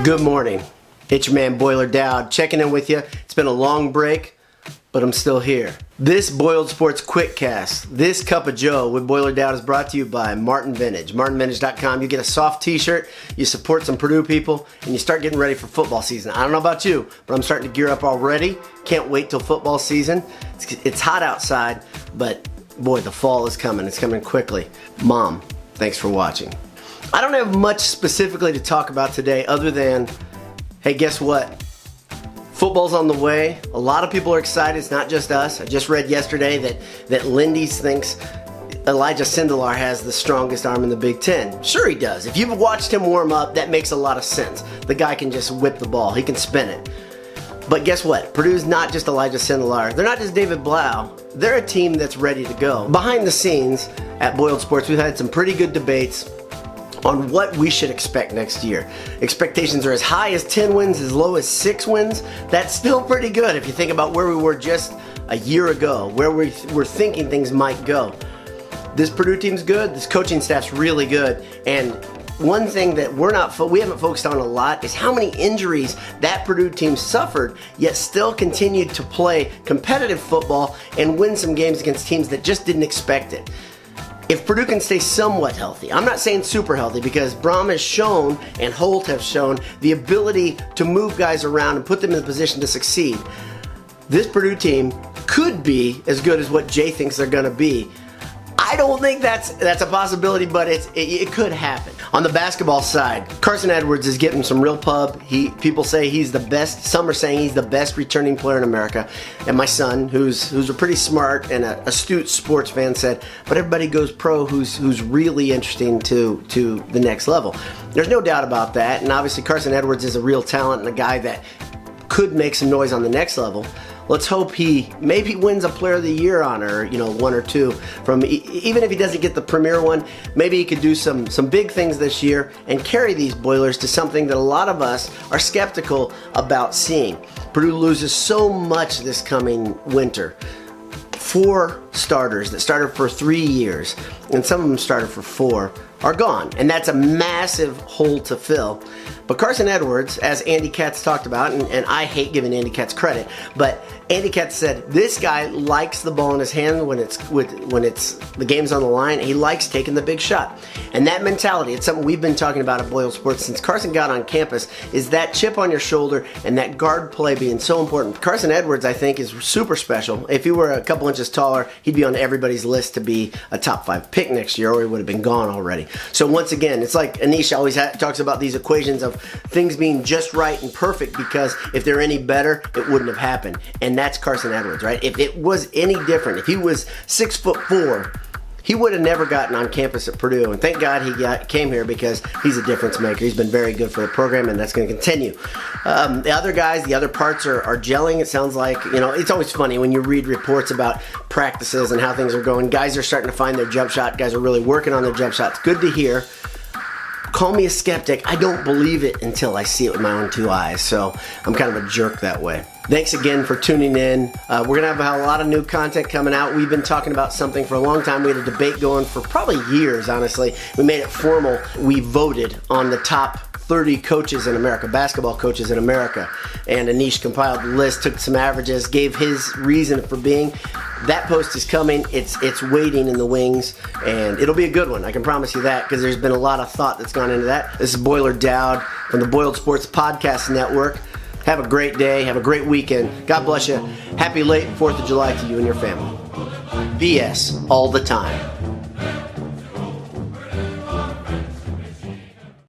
Good morning. It's your man Boiler Dowd checking in with you. It's been a long break, but I'm still here. This Boiled Sports Quickcast, this cup of joe with Boiler Dowd is brought to you by Martin Vintage. MartinVintage.com. You get a soft t-shirt, you support some Purdue people, and you start getting ready for football season. I don't know about you, but I'm starting to gear up already. Can't wait till football season. It's hot outside, but boy, the fall is coming. It's coming quickly. Mom, thanks for watching. I don't have much specifically to talk about today other than, hey, guess what? Football's on the way. A lot of people are excited. It's not just us. I just read yesterday that Lindy's thinks Elijah Sindelar has the strongest arm in the Big Ten. Sure he does. If you've watched him warm up, that makes a lot of sense. The guy can just whip the ball. He can spin it. But guess what? Purdue's not just Elijah Sindelar. They're not just David Blau. They're a team that's ready to go. Behind the scenes at Boiled Sports, we've had some pretty good debates on what we should expect next year. Expectations are as high as 10 wins, as low as 6 wins. That's still pretty good if you think about where we were just a year ago, where we were thinking things might go. This Purdue team's good. This coaching staff's really good. And one thing that we haven't focused on a lot is how many injuries that Purdue team suffered, yet still continued to play competitive football and win some games against teams that just didn't expect it. If Purdue can stay somewhat healthy, I'm not saying super healthy, because Braum has shown and Holt have shown the ability to move guys around and put them in a position to succeed. This Purdue team could be as good as what Jay thinks they're going to be. I don't think that's a possibility, but it could happen. On the basketball side, Carson Edwards is getting some real pub. People say he's the best. Some are saying he's the best returning player in America. And my son, who's a pretty smart and an astute sports fan, said, but everybody goes pro who's really interesting to the next level. There's no doubt about that. And obviously Carson Edwards is a real talent and a guy that could make some noise on the next level. Let's hope he maybe wins a Player of the Year honor, one or two. Even if he doesn't get the premier one, maybe he could do some big things this year and carry these Boilers to something that a lot of us are skeptical about seeing. Purdue loses so much this coming winter. 4 starters that started for 3 years, and some of them started for 4, are gone. And that's a massive hole to fill. But Carson Edwards, as Andy Katz talked about, and I hate giving Andy Katz credit, but Andy Katz said this guy likes the ball in his hand when the game's on the line. He likes taking the big shot. And that mentality, it's something we've been talking about at Boiled Sports since Carson got on campus, is that chip on your shoulder and that guard play being so important. Carson Edwards, I think, is super special. If he were a couple inches taller, he'd be on everybody's list to be a top 5 pick next year, or he would have been gone already. So once again, it's like Anish always talks about these equations of things being just right and perfect, because if they're any better, it wouldn't have happened. And that's Carson Edwards, right? If it was any different, if he was 6'4", he would have never gotten on campus at Purdue. And thank God he came here, because he's a difference maker. He's been very good for the program, and that's going to continue. The other guys, the other parts are gelling. It sounds like, it's always funny when you read reports about practices and how things are going. Guys are starting to find their jump shot. Guys are really working on their jump shots. Good to hear. Call me a skeptic. I don't believe it until I see it with my own 2 eyes. So I'm kind of a jerk that way. Thanks again for tuning in. We're going to have a lot of new content coming out. We've been talking about something for a long time. We had a debate going for probably years, honestly. We made it formal. We voted on the top 30 coaches in America, basketball coaches in America. And Anish compiled the list, took some averages, gave his reason for being. That post is coming. It's waiting in the wings, and it'll be a good one. I can promise you that, because there's been a lot of thought that's gone into that. This is Boiler Dowd from the Boiled Sports Podcast Network. Have a great day. Have a great weekend. God bless you. Happy late 4th of July to you and your family. BS all the time.